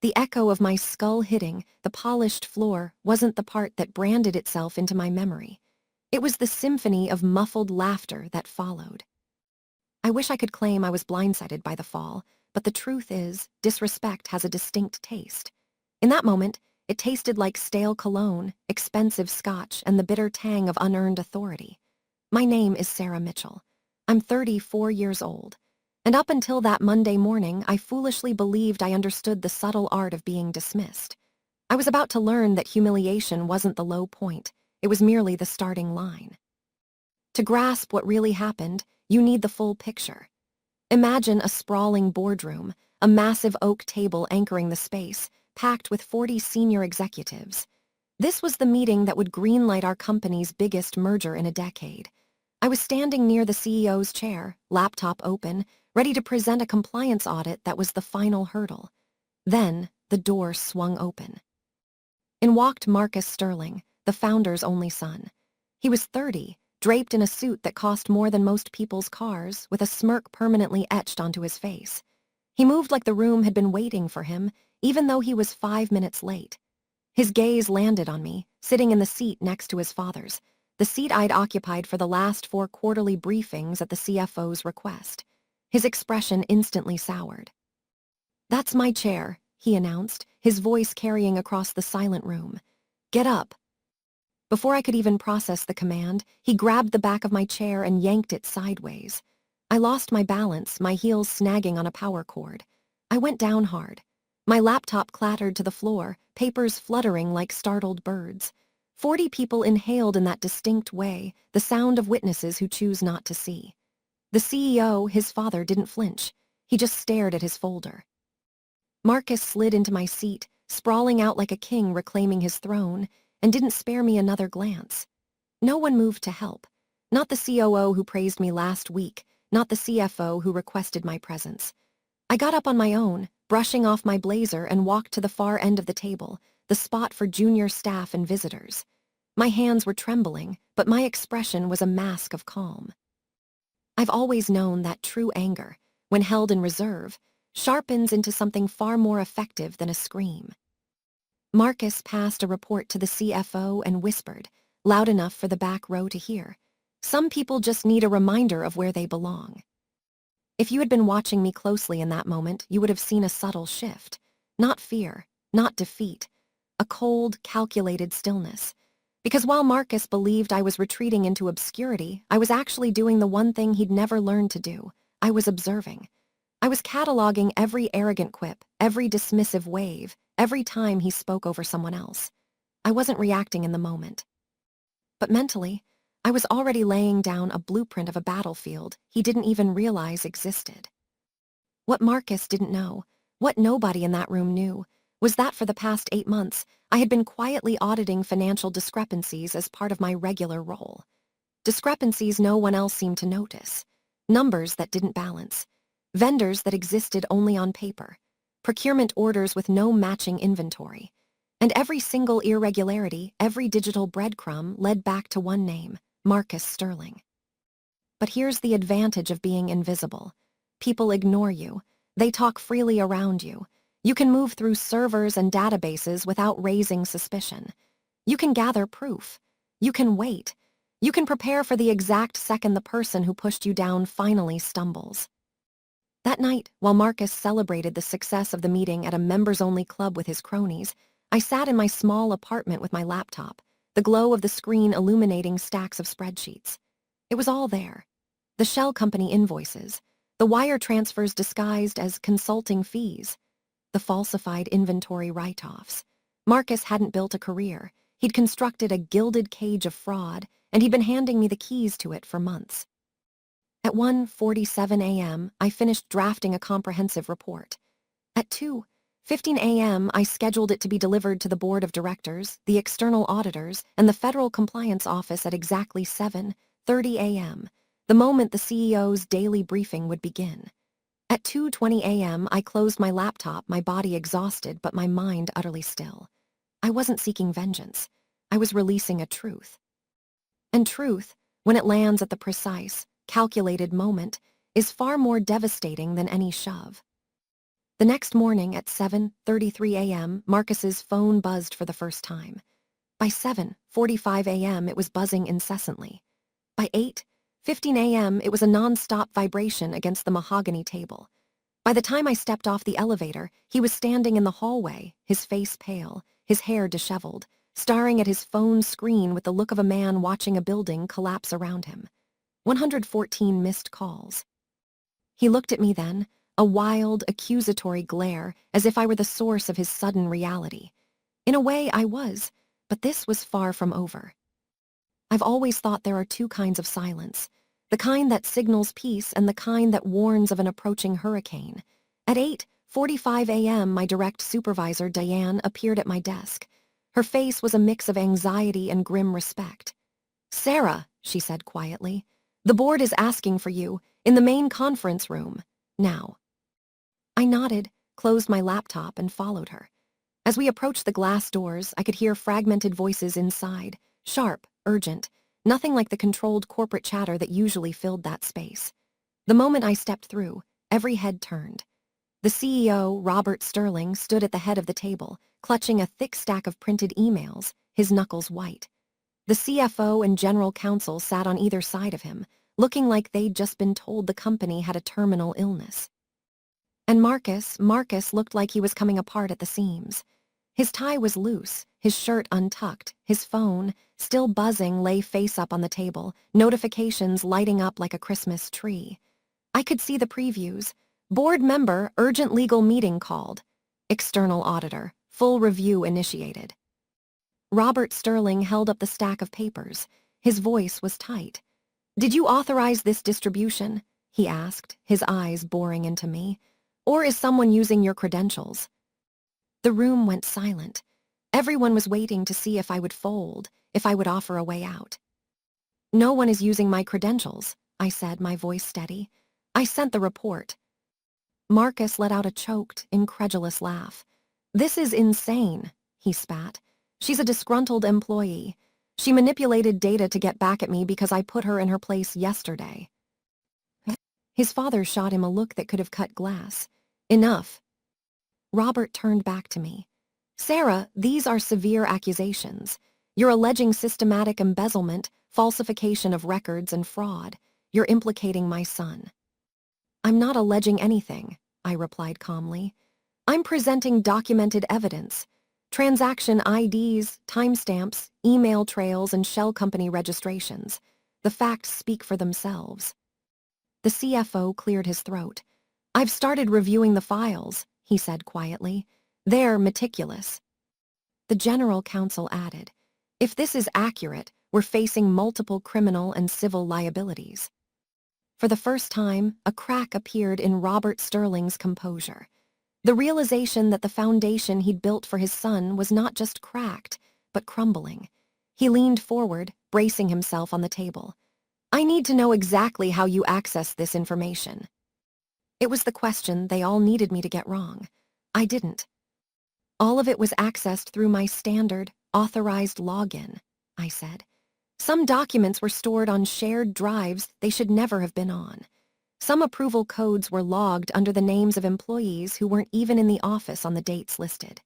The echo of my skull hitting the polished floor wasn't the part that branded itself into my memory. It was the symphony of muffled laughter that followed. I wish I could claim I was blindsided by the fall, but the truth is, disrespect has a distinct taste. In that moment, it tasted like stale cologne, expensive scotch, and the bitter tang of unearned authority. My name is Sarah Mitchell. I'm 34 years old. And up until that Monday morning, I foolishly believed I understood the subtle art of being dismissed. I was about to learn that humiliation wasn't the low point, it was merely the starting line. To grasp what really happened, you need the full picture. Imagine a sprawling boardroom, a massive oak table anchoring the space, packed with 40 senior executives. This was the meeting that would greenlight our company's biggest merger in a decade. I was standing near the CEO's chair, laptop open, ready to present a compliance audit that was the final hurdle. Then, the door swung open. In walked Marcus Sterling, the founder's only son. He was 30, draped in a suit that cost more than most people's cars, with a smirk permanently etched onto his face. He moved like the room had been waiting for him, even though he was 5 minutes late. His gaze landed on me, sitting in the seat next to his father's, the seat I'd occupied for the last 4 quarterly briefings at the CFO's request. His expression instantly soured. "That's my chair," he announced, his voice carrying across the silent room. "Get up." Before I could even process the command, he grabbed the back of my chair and yanked it sideways. I lost my balance, my heels snagging on a power cord. I went down hard. My laptop clattered to the floor, papers fluttering like startled birds. 40 people inhaled in that distinct way, the sound of witnesses who choose not to see. The CEO, his father, didn't flinch. He just stared at his folder. Marcus slid into my seat, sprawling out like a king reclaiming his throne, and didn't spare me another glance. No one moved to help. Not the COO who praised me last week, not the CFO who requested my presence. I got up on my own, brushing off my blazer, and walked to the far end of the table, the spot for junior staff and visitors. My hands were trembling, but my expression was a mask of calm. I've always known that true anger, when held in reserve, sharpens into something far more effective than a scream. Marcus passed a report to the CFO and whispered, loud enough for the back row to hear, "Some people just need a reminder of where they belong." If you had been watching me closely in that moment, you would have seen a subtle shift. Not fear, not defeat, a cold, calculated stillness. Because while Marcus believed I was retreating into obscurity, I was actually doing the one thing he'd never learned to do. I was observing. I was cataloging every arrogant quip, every dismissive wave, every time he spoke over someone else. I wasn't reacting in the moment. But mentally, I was already laying down a blueprint of a battlefield he didn't even realize existed. What Marcus didn't know, what nobody in that room knew, was that for the past 8 months, I had been quietly auditing financial discrepancies as part of my regular role. Discrepancies no one else seemed to notice. Numbers that didn't balance. Vendors that existed only on paper. Procurement orders with no matching inventory. And every single irregularity, every digital breadcrumb led back to one name, Marcus Sterling. But here's the advantage of being invisible. People ignore you. They talk freely around you. You can move through servers and databases without raising suspicion. You can gather proof. You can wait. You can prepare for the exact second the person who pushed you down finally stumbles. That night, while Marcus celebrated the success of the meeting at a members-only club with his cronies, I sat in my small apartment with my laptop, the glow of the screen illuminating stacks of spreadsheets. It was all there. The shell company invoices, the wire transfers disguised as consulting fees, the falsified inventory write-offs. Marcus hadn't built a career. He'd constructed a gilded cage of fraud, and he'd been handing me the keys to it for months. At 1:47 a.m., I finished drafting a comprehensive report. At 2:15 a.m., I scheduled it to be delivered to the board of directors, the external auditors, and the federal compliance office at exactly 7:30 a.m., the moment the CEO's daily briefing would begin. At 2:20 a.m., I closed my laptop, my body exhausted but my mind utterly still. I wasn't seeking vengeance. I was releasing a truth. And truth, when it lands at the precise, calculated moment, is far more devastating than any shove. The next morning at 7:33 a.m., Marcus's phone buzzed for the first time. By 7:45 a.m., it was buzzing incessantly. By 8:15 a.m., it was a non-stop vibration against the mahogany table. By the time I stepped off the elevator, he was standing in the hallway, his face pale, his hair disheveled, staring at his phone screen with the look of a man watching a building collapse around him. 114 missed calls. He looked at me then, a wild, accusatory glare, as if I were the source of his sudden reality. In a way, I was, but this was far from over. I've always thought there are two kinds of silence, the kind that signals peace and the kind that warns of an approaching hurricane. At 8:45 a.m., my direct supervisor, Diane, appeared at my desk. Her face was a mix of anxiety and grim respect. "Sarah," she said quietly, "the board is asking for you, in the main conference room, now." I nodded, closed my laptop, and followed her. As we approached the glass doors, I could hear fragmented voices inside, sharp, urgent, nothing like the controlled corporate chatter that usually filled that space. The moment I stepped through, every head turned. The CEO, Robert Sterling, stood at the head of the table, clutching a thick stack of printed emails, his knuckles white. The CFO and general counsel sat on either side of him, looking like they'd just been told the company had a terminal illness. And Marcus looked like he was coming apart at the seams. His tie was loose, his shirt untucked, his phone, still buzzing, lay face up on the table, notifications lighting up like a Christmas tree. I could see the previews. Board member, urgent legal meeting called. External auditor, full review initiated. Robert Sterling held up the stack of papers. His voice was tight. "Did you authorize this distribution?" he asked, his eyes boring into me. "Or is someone using your credentials?" The room went silent. Everyone was waiting to see if I would fold, if I would offer a way out. "No one is using my credentials," I said, my voice steady. "I sent the report." Marcus let out a choked, incredulous laugh. "This is insane," he spat. "She's a disgruntled employee. She manipulated data to get back at me because I put her in her place yesterday." His father shot him a look that could have cut glass. "Enough." Robert turned back to me. "Sarah, these are severe accusations. You're alleging systematic embezzlement, falsification of records, and fraud. You're implicating my son." "I'm not alleging anything," I replied calmly. "I'm presenting documented evidence. Transaction IDs, timestamps, email trails, and shell company registrations. The facts speak for themselves." The CFO cleared his throat. "I've started reviewing the files," he said quietly. "They're meticulous." The general counsel added, "If this is accurate, we're facing multiple criminal and civil liabilities." For the first time, a crack appeared in Robert Sterling's composure. The realization that the foundation he'd built for his son was not just cracked, but crumbling. He leaned forward, bracing himself on the table. "I need to know exactly how you access this information." It was the question they all needed me to get wrong. I didn't. "All of it was accessed through my standard, authorized login," I said. "Some documents were stored on shared drives they should never have been on. Some approval codes were logged under the names of employees who weren't even in the office on the dates listed."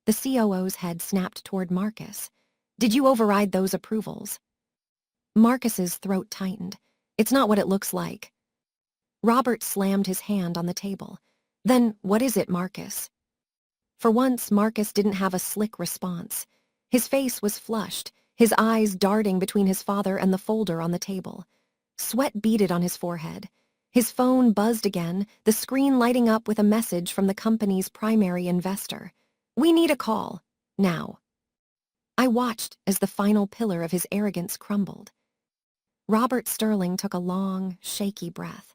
The COO's head snapped toward Marcus. "Did you override those approvals?" Marcus's throat tightened. "It's not what it looks like." Robert slammed his hand on the table. "Then what is it, Marcus?" For once, Marcus didn't have a slick response. His face was flushed, his eyes darting between his father and the folder on the table. Sweat beaded on his forehead. His phone buzzed again, the screen lighting up with a message from the company's primary investor. "We need a call. Now." I watched as the final pillar of his arrogance crumbled. Robert Sterling took a long, shaky breath.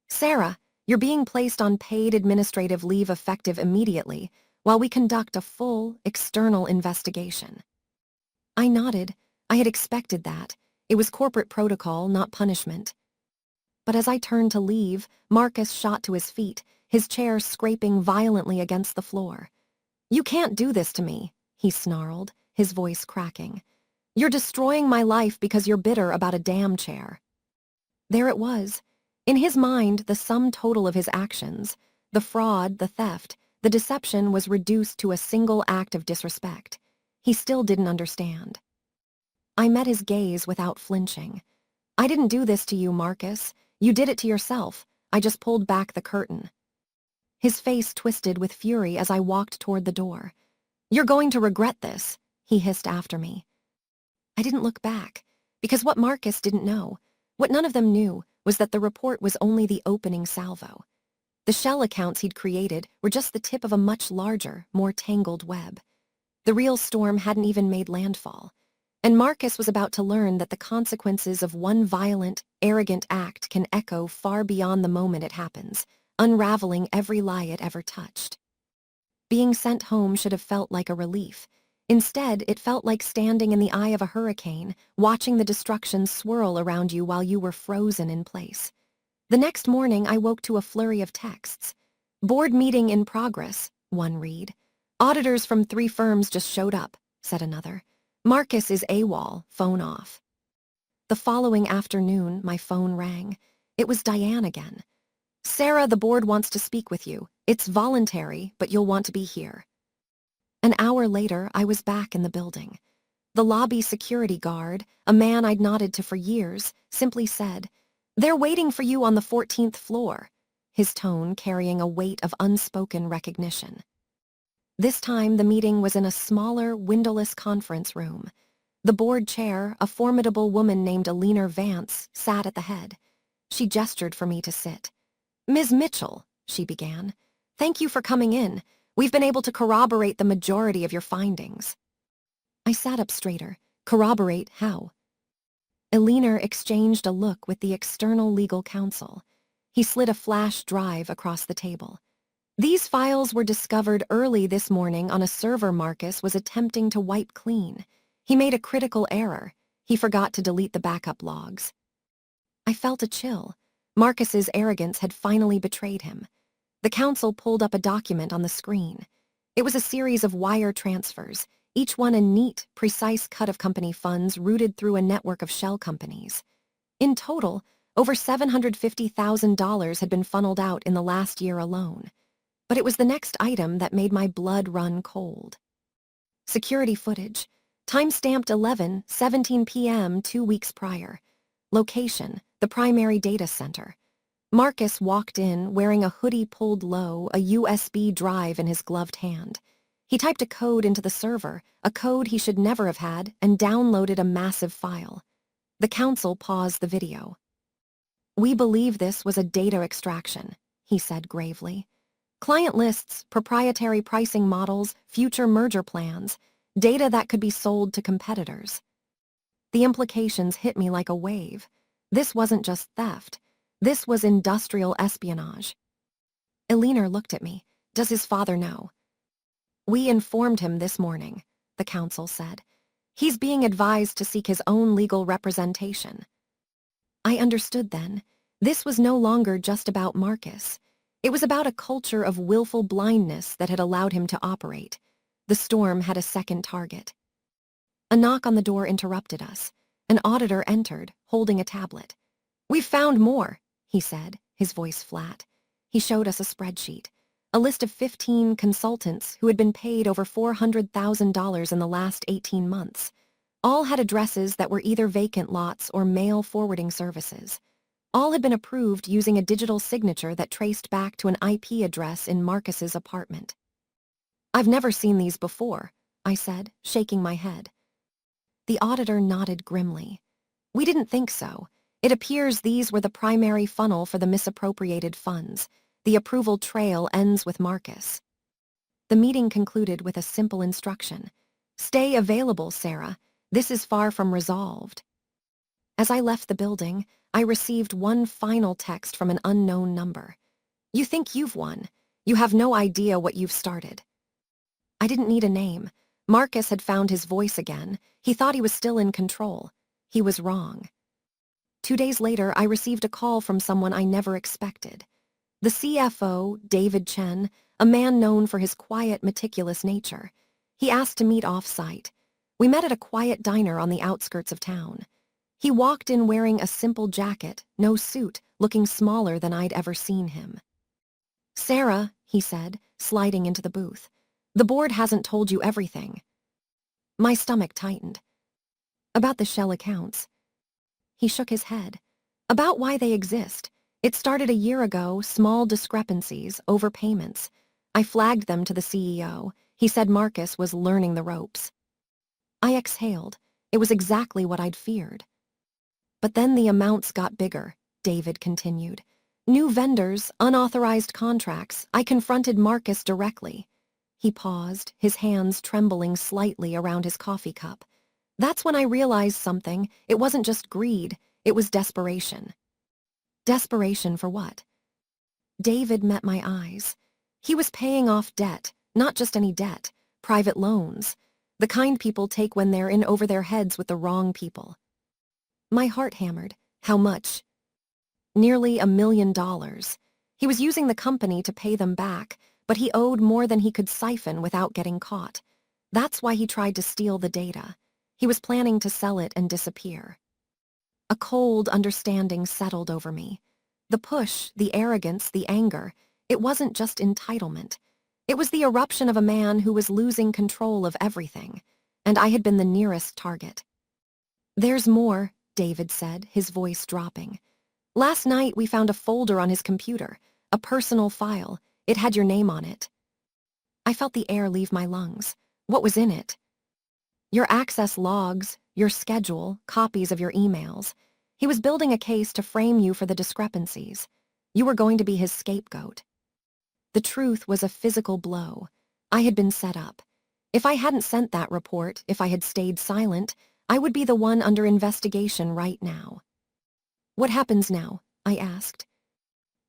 "Sarah, you're being placed on paid administrative leave effective immediately while we conduct a full, external investigation." I nodded. I had expected that. It was corporate protocol, not punishment. But as I turned to leave, Marcus shot to his feet, his chair scraping violently against the floor. "You can't do this to me," he snarled, his voice cracking. "You're destroying my life because you're bitter about a damn chair." There it was. In his mind, the sum total of his actions, The fraud, the theft, the deception was reduced to a single act of disrespect. He still didn't understand. I met his gaze without flinching. "I didn't do this to you, Marcus. You did it to yourself. I just pulled back the curtain." His face twisted with fury as I walked toward the door. "You're going to regret this," he hissed after me. I didn't look back, because what Marcus didn't know, what none of them knew, was that the report was only the opening salvo. The shell accounts he'd created were just the tip of a much larger, more tangled web. The real storm hadn't even made landfall, and Marcus was about to learn that the consequences of one violent, arrogant act can echo far beyond the moment it happens, unraveling every lie it ever touched. Being sent home should have felt like a relief. Instead, it felt like standing in the eye of a hurricane, watching the destruction swirl around you while you were frozen in place. The next morning, I woke to a flurry of texts. "Board meeting in progress," one read. "Auditors from 3 firms just showed up," said another. "Marcus is AWOL, phone off." The following afternoon, my phone rang. It was Diane again. "Sarah, the board wants to speak with you. It's voluntary, but you'll want to be here." An hour later, I was back in the building. The lobby security guard, a man I'd nodded to for years, simply said, "They're waiting for you on the 14th floor," his tone carrying a weight of unspoken recognition. This time, the meeting was in a smaller, windowless conference room. The board chair, a formidable woman named Alina Vance, sat at the head. She gestured for me to sit. "Ms. Mitchell," she began, "thank you for coming in. We've been able to corroborate the majority of your findings." I sat up straighter. Corroborate how? Alina exchanged a look with the external legal counsel. He slid a flash drive across the table. "These files were discovered early this morning on a server Marcus was attempting to wipe clean. He made a critical error. He forgot to delete the backup logs." I felt a chill. Marcus's arrogance had finally betrayed him. The counsel pulled up a document on the screen. It was a series of wire transfers, each one a neat, precise cut of company funds routed through a network of shell companies. In total, over $750,000 had been funneled out in the last year alone. But it was the next item that made my blood run cold. Security footage. Time-stamped 11:17 p.m. 2 weeks prior. Location, the primary data center. Marcus walked in wearing a hoodie pulled low, a USB drive in his gloved hand. He typed a code into the server, a code he should never have had, and downloaded a massive file. The counsel paused the video. "We believe this was a data extraction," he said gravely. "Client lists, proprietary pricing models, future merger plans, data that could be sold to competitors." The implications hit me like a wave. This wasn't just theft. This was industrial espionage. Alina looked at me. "Does his father know?" "We informed him this morning," the counsel said. "He's being advised to seek his own legal representation." I understood then. This was no longer just about Marcus. It was about a culture of willful blindness that had allowed him to operate. The storm had a second target. A knock on the door interrupted us. An auditor entered, holding a tablet. "We've found more," he said, his voice flat. He showed us a spreadsheet, a list of 15 consultants who had been paid over $400,000 in the last 18 months. All had addresses that were either vacant lots or mail forwarding services. All had been approved using a digital signature that traced back to an IP address in Marcus's apartment. "I've never seen these before," I said, shaking my head. The auditor nodded grimly. "We didn't think so. It appears these were the primary funnel for the misappropriated funds. The approval trail ends with Marcus." The meeting concluded with a simple instruction. "Stay available, Sarah. This is far from resolved." As I left the building, I received one final text from an unknown number. "You think you've won. You have no idea what you've started." I didn't need a name. Marcus had found his voice again. He thought he was still in control. He was wrong. 2 days later, I received a call from someone I never expected. The CFO, David Chen, a man known for his quiet, meticulous nature. He asked to meet off-site. We met at a quiet diner on the outskirts of town. He walked in wearing a simple jacket, no suit, looking smaller than I'd ever seen him. Sarah, he said, sliding into the booth. The board hasn't told you everything. My stomach tightened. About the shell accounts. He shook his head. About why they exist. It started a year ago, small discrepancies, overpayments. I flagged them to the CEO. He said Marcus was learning the ropes. I exhaled. It was exactly what I'd feared. But then the amounts got bigger, David continued. New vendors, unauthorized contracts. I confronted Marcus directly. He paused, his hands trembling slightly around his coffee cup. That's when I realized something. It wasn't just greed, it was desperation. Desperation for what? David met my eyes. He was paying off debt, not just any debt, private loans, the kind people take when they're in over their heads with the wrong people. My heart hammered. How much? Nearly $1 million. He was using the company to pay them back, but he owed more than he could siphon without getting caught. That's why he tried to steal the data. He was planning to sell it and disappear. A cold understanding settled over me. The push, the arrogance, the anger, it wasn't just entitlement. It was the eruption of a man who was losing control of everything, and I had been the nearest target. There's more, David said, his voice dropping. Last night we found a folder on his computer, a personal file. It had your name on it. I felt the air leave my lungs. What was in it? Your access logs, your schedule, copies of your emails. He was building a case to frame you for the discrepancies. You were going to be his scapegoat. The truth was a physical blow. I had been set up. If I hadn't sent that report, if I had stayed silent, I would be the one under investigation right now. What happens now? I asked.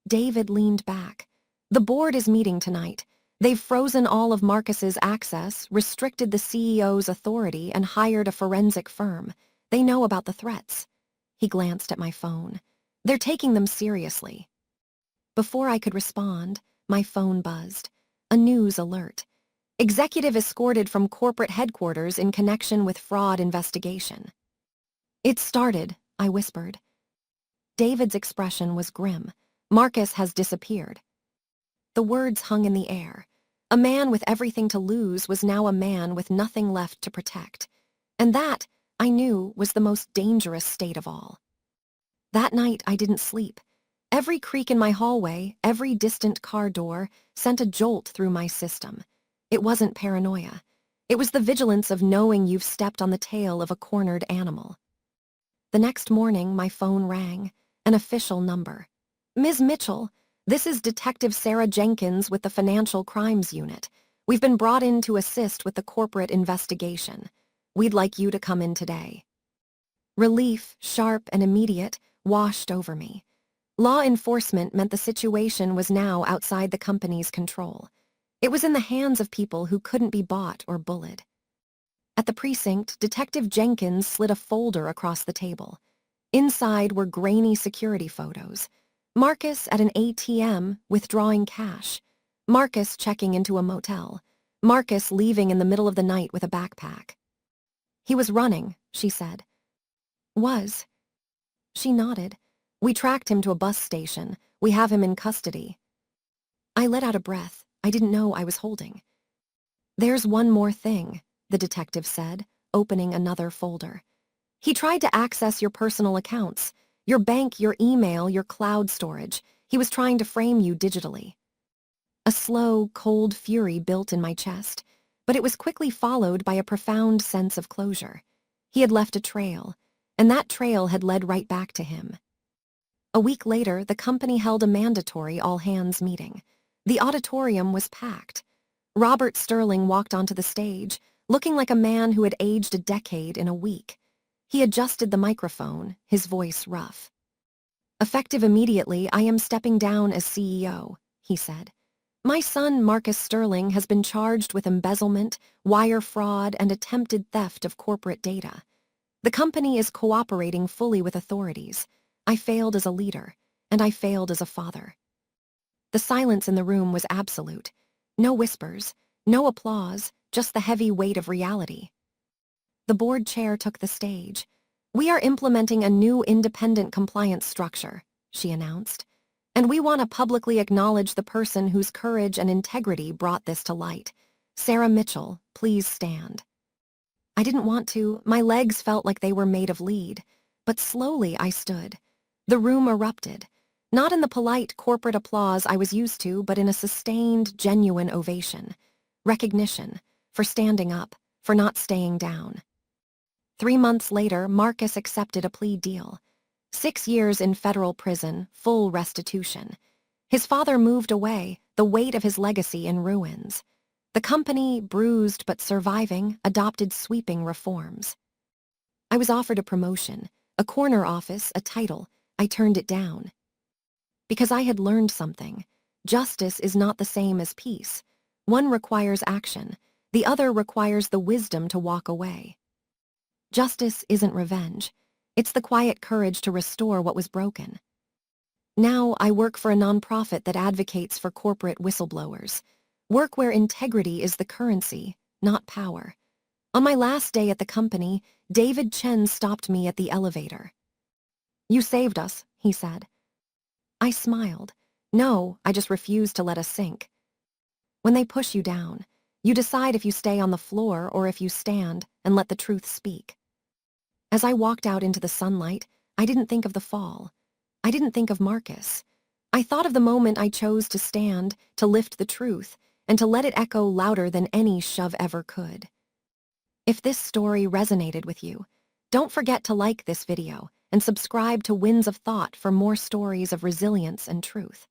David leaned back. The board is meeting tonight. They've frozen all of Marcus's access, restricted the CEO's authority, and hired a forensic firm. They know about the threats. He glanced at my phone. They're taking them seriously. Before I could respond, my phone buzzed. A news alert. Executive escorted from corporate headquarters in connection with fraud investigation. It started, I whispered. David's expression was grim. Marcus has disappeared. The words hung in the air. A man with everything to lose was now a man with nothing left to protect. And that, I knew, was the most dangerous state of all. That night, I didn't sleep. Every creak in my hallway, every distant car door, sent a jolt through my system. It wasn't paranoia. It was the vigilance of knowing you've stepped on the tail of a cornered animal. The next morning, my phone rang. An official number. Ms. Mitchell, this is Detective Sarah Jenkins with the Financial Crimes Unit. We've been brought in to assist with the corporate investigation. We'd like you to come in today. Relief, sharp and immediate, washed over me. Law enforcement meant the situation was now outside the company's control. It was in the hands of people who couldn't be bought or bullied. At the precinct, Detective Jenkins slid a folder across the table. Inside were grainy security photos. Marcus at an ATM withdrawing cash. Marcus checking into a motel. Marcus leaving in the middle of the night with a backpack. He was running, she said. Was. She nodded. We tracked him to a bus station. We have him in custody. I let out a breath I didn't know I was holding. There's one more thing, the detective said, opening another folder. He tried to access your personal accounts, your bank, your email, your cloud storage. He was trying to frame you digitally. A slow, cold fury built in my chest, but it was quickly followed by a profound sense of closure. He had left a trail, and that trail had led right back to him. A week later, the company held a mandatory all-hands meeting. The auditorium was packed. Robert Sterling walked onto the stage, looking like a man who had aged a decade in a week. He adjusted the microphone, his voice rough. Effective immediately, I am stepping down as CEO, he said. My son, Marcus Sterling, has been charged with embezzlement, wire fraud, and attempted theft of corporate data. The company is cooperating fully with authorities. I failed as a leader, and I failed as a father. The silence in the room was absolute. No whispers, no applause, just the heavy weight of reality. The board chair took the stage. We are implementing a new independent compliance structure, she announced. And we want to publicly acknowledge the person whose courage and integrity brought this to light. Sarah Mitchell, please stand. I didn't want to. My legs felt like they were made of lead. But slowly I stood. The room erupted. Not in the polite corporate applause I was used to, but in a sustained, genuine ovation. Recognition. For standing up. For not staying down. 3 months later, Marcus accepted a plea deal. 6 years in federal prison, full restitution. His father moved away, the weight of his legacy in ruins. The company, bruised but surviving, adopted sweeping reforms. I was offered a promotion, a corner office, a title. I turned it down. Because I had learned something. Justice is not the same as peace. One requires action. The other requires the wisdom to walk away. Justice isn't revenge. It's the quiet courage to restore what was broken. Now I work for a nonprofit that advocates for corporate whistleblowers. Work where integrity is the currency, not power. On my last day at the company, David Chen stopped me at the elevator. "You saved us," he said. I smiled. "No, I just refused to let us sink." When they push you down, you decide if you stay on the floor or if you stand and let the truth speak. As I walked out into the sunlight, I didn't think of the fall. I didn't think of Marcus. I thought of the moment I chose to stand, to lift the truth, and to let it echo louder than any shove ever could. If this story resonated with you, don't forget to like this video and subscribe to Winds of Thought for more stories of resilience and truth.